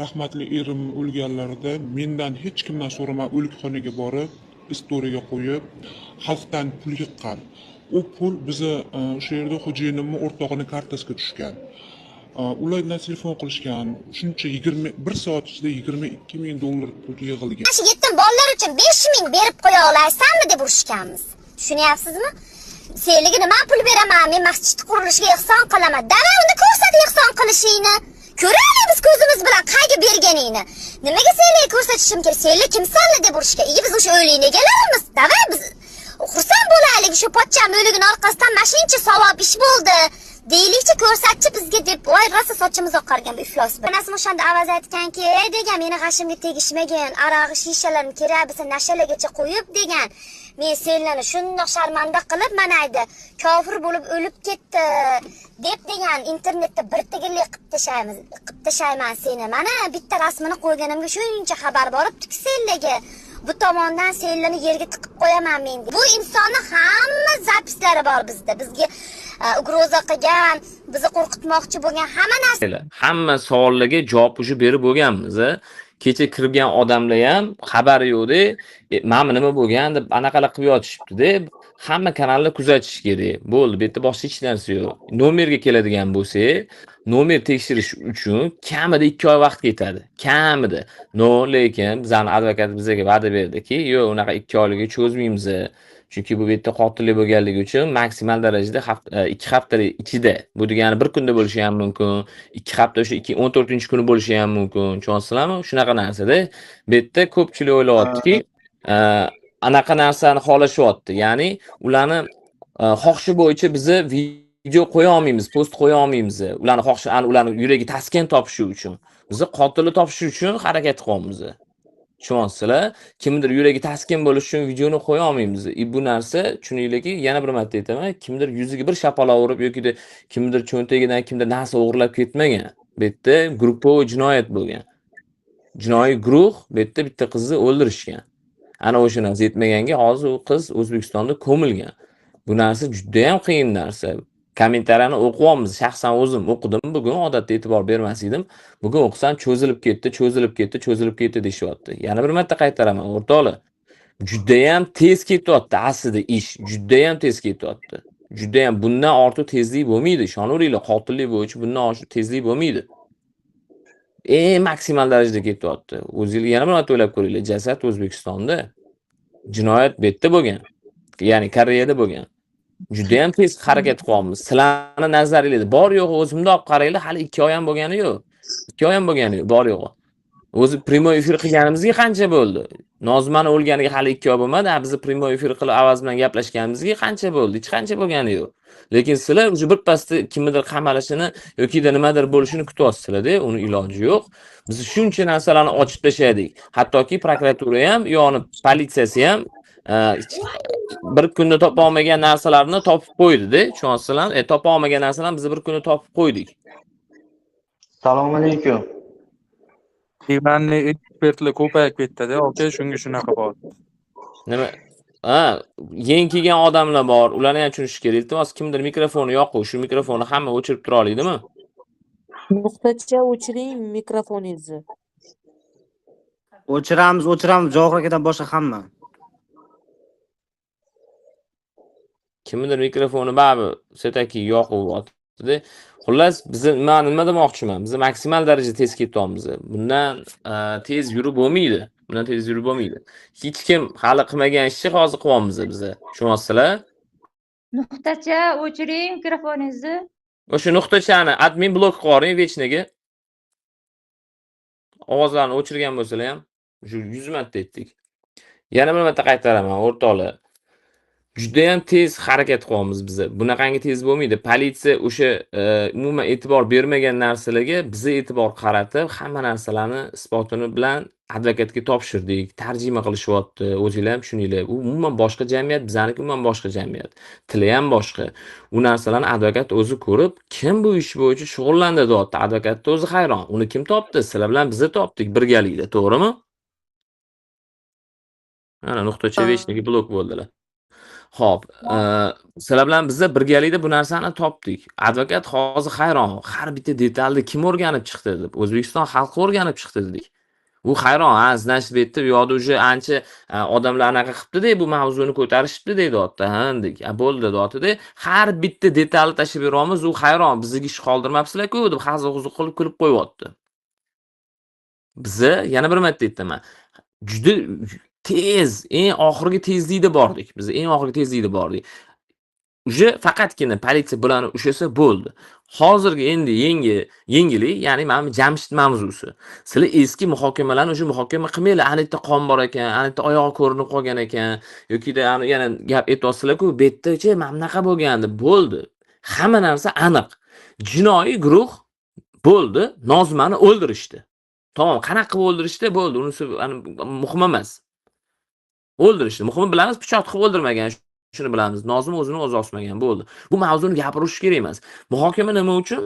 Rahmatli erim o'lganlarida mendan hech kimdan so'ramay o'likxonaga borib, istoriyaga qo'yib, xalqdan pul yiqqan. U pul bizni o'sha yerda xo'jayinimni o'rtog'ini kartasiga tushgan. Ulardan telefon qilishgan. Shuncha 21 soat ichida 22 ming dollar pul yig'ilgan. Shu yetim bolalar uchun 5 ming berib qo'ya olaysanmi deb urushganmiz. Tushunyapsizmi? Senga nima pul beraman, men masjid qurilishiga ehson qilaman. Davay unda ko'rsat ehson qilishingni. Ko'raylik ko'zimiz bilan qayga berganingni. Nimaga senga ko'rsatishim kerak? Senga kimsanlar deb urushgan. Biz o'sha o'ylayni egalarimiz. Davay biz xursand bo'laylik, shu pochcham o'ligini orqasidan mashincha savob ish bo'ldi. Deylikchi ko'rsatchi bizga deb, voy rosa sochimiz oqargan bu iflos. Onasi o'shanda avaz aytganki, "Ey degan, meni g'ashimga tegishmagan, arog'i shishalarni kerak bo'lsa nashalagacha qo'yib degan. Men senlarni shundoq sharmanda qilib manaydi, kofir bo'lib o'lib ketdi." deb degan internetda bir tigirlik qilib tashayman seni. Mana bitta rasmini qo'yganimga shuncha xabar boribdi-ki senlarga. Bu tomondan senlarni yerga tiqib qo'yaman men. Bu insonni hamma zapislari bor bizda. Bizga ugroza qilgan, bizni qo'rqitmoqchi bo'lgan hamma narsa. Hamma savollarga javob уже berib bo'lganmiz. Kecha kirgan odamlar ham xabari yo'qdi. Mana nima bo'lgan deb anaqalar qilib yotishibdi deb hamma kanalni kuzatish kerak. Bo'ldi, bu yerda boshqa hech narsa yo'q. Nomerga keladigan bo'lsa, nomer tekshirish uchun kamida 2 oy vaqt ketadi. Kamida. Lekin bizning advokat bizga va'da berdiki, yo'q, unaqa 2 oylikka cho'zmaymiz. Chunki bu yerda qotillik bo'lganligi uchun maksimal darajada 2 hafta ichida, bu degani bir kunda bo'lishi ham mumkin, 2 hafta o'sha 14-kuni bo'lishi ham mumkin. Tushunasizlarmi? Shunaqa narsada bu yerda ko'pchilik o'ylayaptiki, anaqa narsani xohlashyapti. Ya'ni ularni xohishi bo'yicha bizni video qo'ya olmaymiz, post qo'ya olmaymiz. Ularni xohishi, ularni yuragi taskin topishi uchun. Biz qotilni topish uchun harakat qilyapmiz. Tushunyapsizlar? Kimdir yuragi taskin bo'lishi uchun videoni qo'ya olmaymiz. Bu narsa tushuninglarki, yana bir marta aytaman, kimdir yuziga bir shapaloq urib yoki kimdir cho'ntagidan kimdir narsa o'g'irlab ketmagan. Bu yerda gruppoviy jinoyat bo'lgan. Jinoiy guruh bu yerda bitta qizni o'ldirishgan. Ana o'sha narsa yetmaganga hozir u qiz O'zbekistonda ko'milgan. Bu narsa juda ham qiyin narsa. Kommentariyani o'qiyapmiz. Shaxsan o'zim o'qidim. Bugun odatda e'tibor bermas edim. Bugun o'qisam cho'zilib ketdi deyapti. Yana bir marta qaytaraman, o'rtoqlar. Juda ham tez ketyapti aslida ish. Juda ham tez ketyapti. Juda ham bundan ortiq tezlik bo'lmaydi. Ishonaveringlar, qotillik bo'yicha bundan ortiq tezlik bo'lmaydi. Maksimal darajada ketyapti. O'zingiz yana bir marta o'ylab ko'ringlar. Jasad O'zbekistonda, jinoyat bu yerda bo'lgan. Ya'ni Koreyada bo'lgan. Juda ham tez harakat qilyapmiz. Sizlarning nazaringizda bor yo'q o'zimda olib qaranglar, hali 2 oy ham bo'lgani yo'q. 2 oy ham bo'lgani yo'q, bor yo'q. O'zi primoy efir qilganimizga qancha bo'ldi? Nozmani o'lganiga hali 2 oy bo'lmadi. Biz primoy efir qilib avaz bilan gaplashganimizga qancha bo'ldi? Hech qancha bo'lgani yo'q. Lekin sizlar o'zi bir pasda kimnidir qamalishini yoki nimadir bo'lishini kutyapsizlar-da, uni iloji yo'q. Biz shuncha narsalarni ochib tashladik. Hattoki prokuratura ham, yo'ni politsiyasi ham bir kunda topa olmagan narsalarni topib qo'ydi-da. Tushunasizlarmi? Topa olmagan narsalarni biz bir kunda topib qo'ydik. Assalomu alaykum. Divanli ekspertlar ko'payib ketdi-da, aka, shunga shunaqa bo'lyapti. Nima? Yangi kelgan odamlar bor. Ularni ham tushunish kerak. Iltimos, kimdir mikrofoni yo'q, shu mikrofonni hamma o'chirib tura oladimi? Nuqtacha o'chiring mikrofoningizni. O'chiramiz, Javohir akadan boshqa hamma. Kimdir mikrofoni baribir setaki yo'q. Xullas, biz nima demoqchiman? Biz maksimal darajada tez ketyapmiz. Bundan tez yurib bo'lmaydi. Hech kim hali qilmagan ishni hozir qilyapmiz biz. Tushunyapsizlar? Nuqtacha o'chiring mikrofoningizni. O'sha nuqtachani admin blok qilib yuboring vechniga. Ovozlarni o'chirgan bo'lsalar ham, shu 100 marta aytdik. Yana bir marta qaytaraman, o'rtoqlar. Juda ham tez harakat qilyapmiz biz. Bunaqangi tez bo'lmaydi. Politsiya o'sha umuman e'tibor bermagan narsalarga biz e'tibor qaratib, hamma narsalarni isbotini bilan advokatga topshirdik. Tarjima qilishyapti. O'zingizlar ham tushuninglar. U umuman boshqa jamiyat, bizaniki umuman boshqa jamiyat. Tili ham boshqa. U narsalarni advokat o'zi ko'rib, kim bu ish bo'yicha shug'ullanadi deyapti. Advokat o'zi hayron. Uni kim topdi? Sizlar bilan biz topdik birgalikda, to'g'rimi? Mana nuqtacha vechniga blok bo'ldilar. Xo'p, sizlar bilan biza birgalikda bu narsani topdik. Advokat hozir hayron. Har bitta detalni kim o'rganib chiqdi deb. O'zbekiston xalqi o'rganib chiqdi dedik. U hayron, значит, bu yerda bu yoqda уже ancha odamlar anaqa qilibdi-da, bu mavzuni ko'tarishibdi deyapti, ha, dedik. Bo'ldi deyapti-da. Har bitta detalni tashib beramiz, u hayron, bizga ish qoldirmabsizlar-ku deb hazil-huzul qilib kulib qo'yapti. Biza yana bir marta aytaman. Juda tez, eng oxirgi tezlikda bordik. Biz eng oxirgi tezlikda bordik. Uje faqatgina politsiya bularni ushlasa bo'ldi. Hozirgi endi yengillik, ya'ni mana Jamshid mavzusi. Sizlar eski muhokamalarni o'sha muhokama qilmanglar. Anita qon bor ekan, anita oyog'i ko'rinib qolgan ekan, yokida yana gap aytyapsizlar-ku, bu yerda-chi mana bunaqa bo'lgandi. Bo'ldi. Hamma narsa aniq. Jinoiy guruh bo'ldi, Nozimani o'ldirishdi. Tamam, qanaqa qilib o'ldirishdi? Bo'ldi, unisi muhim emas. O'ldirishdi. Muhimi bilamiz, pichoq qilib o'ldirmagan. Shuni bilamiz. Nozim o'zini o'zi osmagan, bo'ldi. Bu mavzuni gapirish kerak emas. Muhokama nima uchun?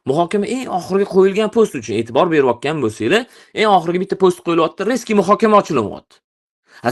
Muhokama eng oxirgi qo'yilgan post uchun e'tibor berayotgan bo'lsanglar, eng oxirgi bitta post qo'yilyapti, reski muhokama ochilyapti.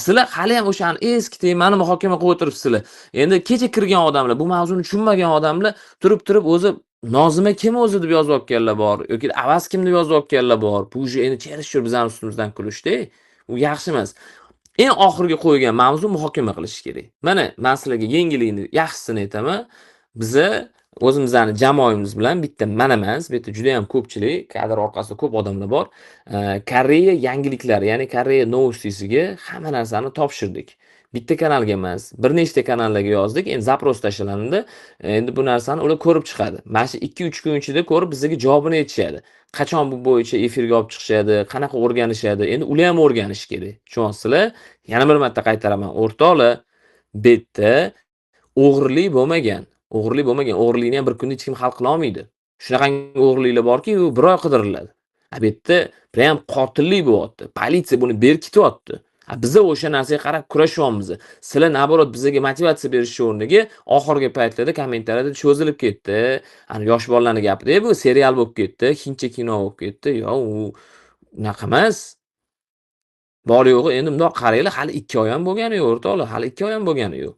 Sizlar hali ham o'shani eski temani muhokama qilib o'tiribsizlar. Endi kecha kirgan odamlar, bu mavzuni tushunmagan odamlar turib o'zi Nozima kim o'zi deb yozayotganlar bor yoki Avaz kim deb yozayotganlar bor. Bu endi cherishib bizning ustimizdan kulishdi. U yaxshi emas. Eng oxirgi qo'ygan mavzu muhokama qilish kerak. Mana men sizlarga yengillikni yaxshisini aytaman. Biza o'zimizning jamoamiz bilan bitta men emas, bu yerda juda ham ko'pchilik, kadr orqasida ko'p odamlar bor. Koreya yangiliklari, ya'ni Koreya Novostisiga hamma narsani topshirdik. Bitta kanalga emas, bir nechta kanallarga yozdik. Endi zaпрос tashlandi. Endi bu narsani ular ko'rib chiqadi. Mana shu 2-3 kun ichida ko'rib bizga javobini aytishadi. Qachon bu bo'yicha efirga olib chiqishadi, qanaqa o'rganishadi. Endi ular ham o'rganish kerak. Tushunyapsizlar? Yana bir marta qaytaraman. O'rtoqlar, bu yerda o'g'irlik bo'lmagan. O'g'irlikni ham bir kunda hech kim hal qila olmaydi. Shunaqangi o'g'irliklar borki, u bir oy qidiriladi. Bu yerda prям qotillik bo'lyapti. Politsiya buni berkityapti. Biza o'sha narsaga qarab kurashyapmiz. Sizlar naborot bizga motivatsiya berish o'rniga oxirgi paytlarda kommentariyada cho'zilib ketdi. Ani yosh bolalarning gapida bu serial bo'lib ketdi, hindcha kino bo'lib ketdi. Yo, u unaqa emas. Bor yo'g'i endi bundoq qaranglar, hali 2 oy ham bo'lgani yo'q, o'rtoqlar, hali 2 oy ham bo'lgani yo'q.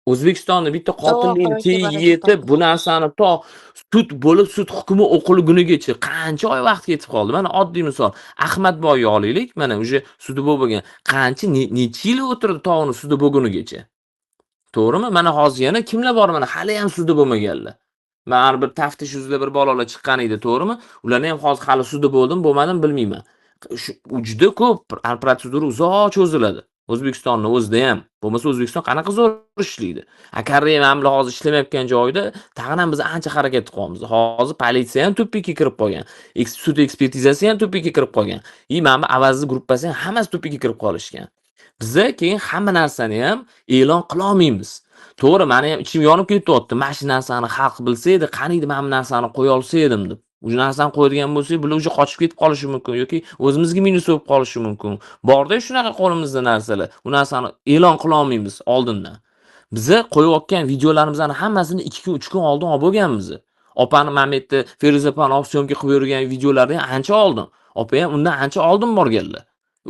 O'zbekistonda bitta qotillikni tegi yetib, bu narsani to sud bo'lib, sud hukmi o'qilgunigacha qancha oy vaqt ketib qoldi. Mana oddiy misol, Ahmadboyni olaylik, mana o'sha sudi bo'lgan. Qancha necha yil o'tirdi to uni sudi bo'lgunigacha. To'g'rimi? Mana hozir yana kimlar bor, mana hali ham sudi bo'lmaganlar. Mana bir taftish yuzida bir bolalar chiqqan edi, to'g'rimi? Ularni ham hozir hali sudi bo'lmadim, bilmayman. Juda ko'p protsedura uzoq cho'ziladi. O'zbekistonning o'zida ham. Bo'lmasa O'zbekiston qanaqa zo'r ishlaydi? Koreya mamlakat hozir ishlamayotgan joyda tag'in ham biz ancha harakat qilamiz. Hozir politsiya ham tupikka kirib qolgan. Sud ekspertizasi ham tupikka kirib qolgan. Mana Avazli gruppasi ham hammasi tupikka kirib qolishgan. Biza keyin hamma narsani ham e'lon qila olmaymiz. To'g'ri, meni ham ichim yonib ketyapti. Mana shu narsani xalq bilsa edi, qaniydi men bu narsani qo'ya olsa edim deb. Bu narsani qo'yadigan bo'lsak, bular o'sha qochib ketib qolishi mumkin yoki o'zimizga minus bo'lib qolishi mumkin. Borda shunaqa qo'limizda narsalar. Bu narsani e'lon qila olmaymiz oldindan. Biza qo'yayotgan videolarimizning hammasini 2 kun, 3 kun oldin olib bo'lganmiz. Opani Mametni Feruza opani opsionga qilib yurgan videolarni ancha oldin. Opa ham undan ancha oldin borganlar.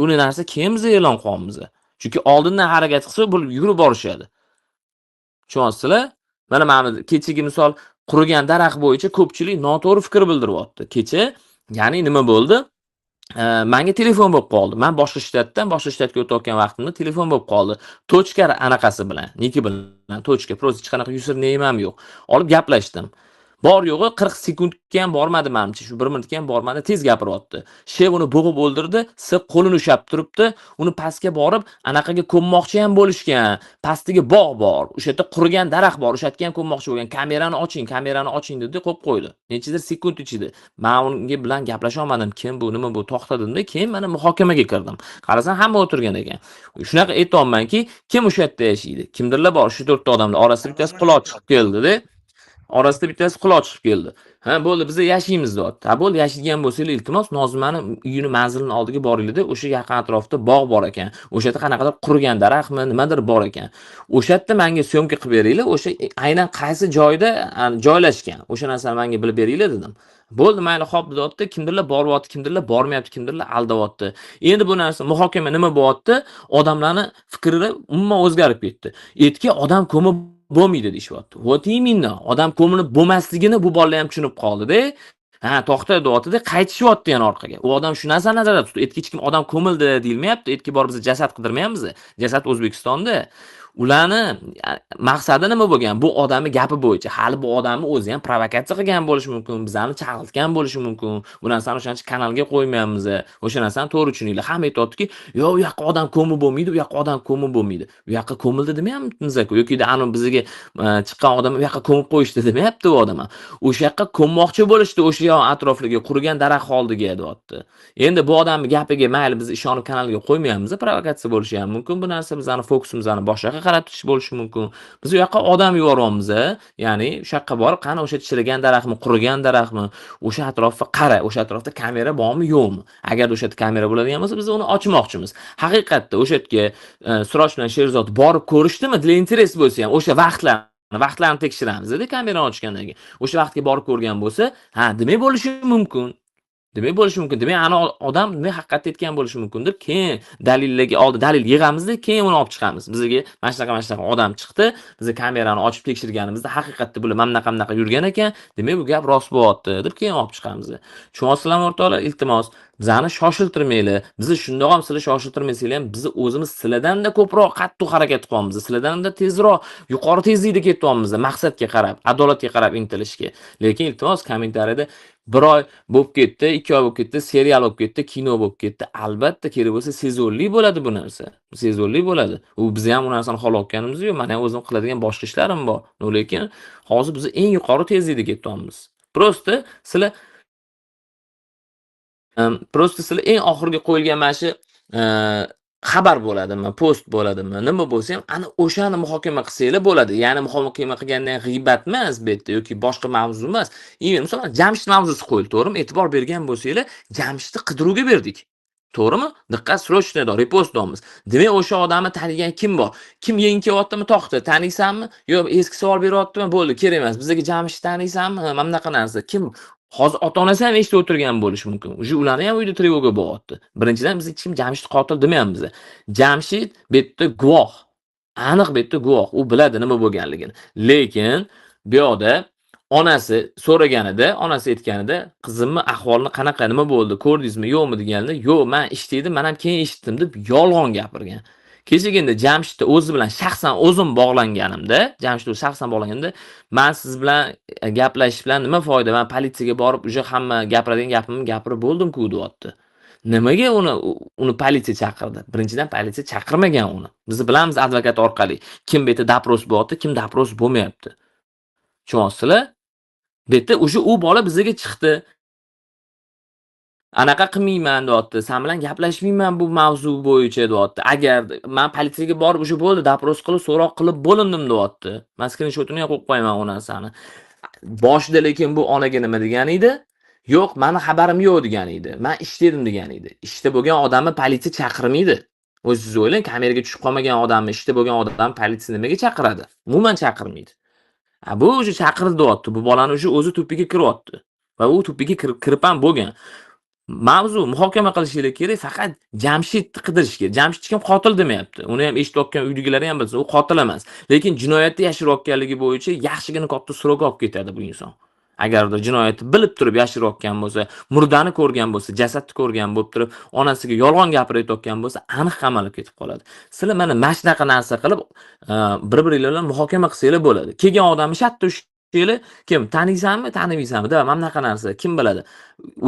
Uni narsa keyin biz e'lon qilamiz. Chunki oldindan harakat qilsa, bu yurib borishadi. Tushunyapsizlar? Mana kechagi misol qurigan daraxt bo'yicha ko'pchilik noto'g'ri fikr bildiryapti. Kecha, ya'ni nima bo'ldi? Menga telefon bo'lib qoldi. Men boshqa shtatga o'tayotgan vaqtimda telefon bo'lib qoldi. Tochka anaqasi bilan, niki bilan, tochka, просто hech qanaqa username ham yo'q. Olib gaplashdim. Bor yo'g'i 40 sekundga ham bormadi menimcha, shu 1 minutga ham bormadi, tez gapiryapti. Shev uni bo'g'ib o'ldirdi, siq qo'lini ushlab turibdi, uni pastga borib, anaqaga ko'mmoqchi ham bo'lishgan. Pastiga bog' bor, o'sha yerda qurigan daraxt bor, o'sha yerga ham ko'mmoqchi bo'lgan. Kamerani oching dedi, qo'yib qo'ydi. Nechidir sekund ichida. Men unga bilan gaplasha olmadim. Kim bu, nima bu, to'xtadim-da, keyin mana muhokamaga kirdim. Qarasam hamma o'tirgan ekan. Shunaqa aytayapmanki, kim o'sha yerda yashaydi? Kimdirlar bor, shu 4 ta odamlar orasida bittasi quloq chiqib keldi-da. Orasida bittasi quloq chiqib keldi. Ha, bo'ldi, biz yashaymiz deyapti. Ha, bo'ldi, yashaydigan bo'lsangiz, iltimos Nozimani uyini manzilini oldiga boringlar-da, o'sha yaqin atrofda bog' bor ekan. O'sha yerda qanaqadir qurigan daraxtmi, nimadir bor ekan. O'sha yerda menga syomka qilib beringlar, o'sha aynan qaysi joyda joylashgan. O'sha narsani menga bilib beringlar dedim. Bo'ldi, mayli, xo'p deyapti. Kimdirlar boryapti, kimdirlar bormayapti, kimdirlar aldayapti. Endi bu narsa muhokama nima bo'lyapti? Odamlarni fikri umuman o'zgarib ketdi. Aytgan odam ko'mib bo'lmaydi deyishyapti. Вот именно. Odam ko'milib bo'lmasligini bu bolalar ham tushunib qoldi-da. Ha, to'xta deyapti-da, qaytishyapti yana orqaga. U odam shu narsani nazarda tutdi. Aytga hech kim odam ko'mildi deyilmayapti. Aytga borib biz jasad qidirmayapmiz. Jasad O'zbekistonda. Ularni maqsadi nima bo'lgan? Bu odamning gapi bo'yicha hali bu odamni o'zi ham provokatsiya qilgan bo'lishi mumkin, bizlarni chalg'itgan bo'lishi mumkin. Bu narsani o'shancha kanalga qo'ymayapmiz. O'sha narsani to'g'ri tushuninglar. Hamma aytayaptiki, "Yo'q, u yoqqa odam ko'mib bo'lmaydi, u yoqqa odam ko'mib bo'lmaydi." U yoqqa ko'mildi demayapmiz-ku yoki ani bizga chiqqan odam u yoqqa ko'mib qo'yishdi demayapti u odam ham. O'sha yoqqa ko'mmoqchi bo'lishdi, o'sha yoq atrofligiga qurigan daraxt oldiga deyapti. Endi bu odamning gapiga mayli biz ishonib kanalga qo'ymayapmiz, provokatsiya bo'lishi ham mumkin. Bu narsa bizning fokusimizni boshqa qaratish bo'lishi mumkin. Biz u yoqqa odam yuboryapmiz, ya'ni o'sha yoqqa borib qani o'sha chirigan daraxtmi, qurigan daraxtmi, o'sha atrofga qara, o'sha atrofda kamera bormi, yo'qmi? Agar o'sha yerda kamera bo'ladigan bo'lsa, biz uni ochmoqchimiz. Haqiqatda o'sha yerga Siroj bilan Sherzod borib ko'rishdimi? Для interes bo'lsa ham o'sha vaqtlarni tekshiramiz-da kamerani ochgandan keyin. O'sha vaqtga borib ko'rgan bo'lsa, ha, demak bo'lishi mumkin. Demak bo'lishi mumkin. Demak, ana odam nima haqiqatda aytgan bo'lishi mumkindir. Keyin dalillarga dalil yig'amizda, keyin uni olib chiqamiz. Bizga mana shunaqa odam chiqdi. Biz kamerani ochib tekshirganimizda haqiqatda bular mana bunaqa yurgan ekan. Demak, bu gap rost bo'lyapti deb keyin olib chiqamiz. Tushunyapsizlarmi o'rtoqlar? Iltimos, bizani shoshiltirmanglar. Bizni shundoq ham sizlar shoshiltirmaysanglar ham biz o'zimiz sizlardan-da ko'proq qattiq harakat qilyapmiz. Sizlardan-da tezroq, yuqori tezlikda ketyapmiz. Maqsadga qarab, adolatga qarab intilishga. Lekin iltimos kommentariyada bir oy bo'lib ketdi, 2 oy bo'lib ketdi, serial bo'lib ketdi, kino bo'lib ketdi. Albatta kerak bo'lsa sezonli bo'ladi bu narsa. Sezonli bo'ladi. U biz ham u narsani xohlayotganimiz yo'q. Men ham o'zim qiladigan boshqa ishlarim bor. Lekin hozir biz eng yuqori tezlikda ketyapmiz. Prosta sizlar eng oxirgi qo'yilgan mana shu xabar bo'ladimi, post bo'ladimi, nima bo'lsa ham ana o'shani muhokama qilsanglar bo'ladi. Ya'ni muhokama qilgandan g'iybat emas bu yerda yoki boshqa mavzu emas. Masalan, Jamshid mavzusi qo'yildi, to'g'rimi? E'tibor bergan bo'lsanglar, Jamshidni qidiruvga berdik. To'g'rimi? Diqqat, srochniy repost deymiz. Demak, o'sha odamni tanigan kim bor? Kim yangi kelyaptimi? To'xta, taniysanmi? Yo'q, eski savol beryaptimi? Bo'ldi, kerak emas. Bizga Jamshid taniysanmi? Mana bunaqa narsa. Kim? Hozir ota-onasi ham eshitib o'tirgan bo'lishi mumkin. Ularni ham uyda trevoga bo'lyapti. Birinchidan biz hech kim Jamshid qotil demayapmiz. Jamshid bu yerda guvoh. Aniq bu yerda guvoh. U biladi nima bo'lganligini. Lekin bu yoqda onasi so'raganida, onasi aytganida, qizimni ahvolini qanaqa, nima bo'ldi, ko'rdingizmi, yo'qmi deganida, yo'q, men eshitdim, men ham keyin eshitdim deb yolg'on gapirgan. Kechagina Jamshidni o'zi bilan shaxsan o'zim bog'langanimda, men siz bilan gaplashish bilan nima foyda? Men politsiyaga borib, uje hamma gapiradigan gapimni gapirib bo'ldim-ku deyapti. Nimaga uni politsiya chaqirdi? Birinchidan politsiya chaqirmagan uni. Biz bilamiz advokat orqali kim bu yerda dapros bo'lyapti, kim dapros bo'lmayapti. Tushunyapsizlar? Bu yerda u bola bizga chiqdi. Anaqa qilmayman deyapti. Sen bilan gaplashmayman bu mavzu bo'yicha deyapti. Agar men politsiyaga borib o'sha bo'ldi, dapros qilib, so'roq qilib bo'lindim deyapti. Men skrinshotini ham qo'yib qo'yaman u narsani. Boshida lekin bu onaga nima degan edi? Yo'q, meni xabarim yo'q degan edi. Men ishlaydim degan edi. Ishda bo'lgan odamni politsiya chaqirmaydi. O'zingiz o'ylang, kameraga tushib qolmagan odamni, ishda bo'lgan odamni politsiya nimaga chaqiradi? Umuman chaqirmaydi. Bu o'zi chaqirdi deyapti. Bu bolani o'zi to'piga kiryapti. Va u to'piga kirib ham bo'lgan. Mavzu muhokama qilishinglar kerak, faqat Jamshidni qidirish kerak. Jamshid kim qotil demayapti. Uni ham eshitayotgan uydagilar ham bilsin, u qotil emas. Lekin jinoyatni yashirayotganligi bo'yicha yaxshigina katta so'roqqa olib ketadi bu inson. Agarda jinoyatni bilib turib yashirayotgan bo'lsa, murdani ko'rgan bo'lsa, jasadni ko'rgan bo'lib turib, onasiga yolg'on gapirayotgan bo'lsa, aniq qamalib ketib qoladi. Sizlar mana shunaqa narsa qilib, bir-biringlar bilan muhokama qilsanglar bo'ladi. Kelgan odamni shatda kim taniysanmi, tanimaysanmi? Da, mana bunaqa narsa kim biladi?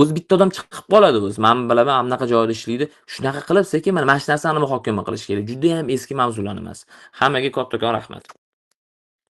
O'zi bitta odam chiqib qoladi o'zi. Men bilaman, mana bunaqa joyda ishlaydi. Shunaqa qilib sekin mana shu narsani muhokama qilish kerak. Juda ham eski mavzular emas. Hammaga kattakon rahmat.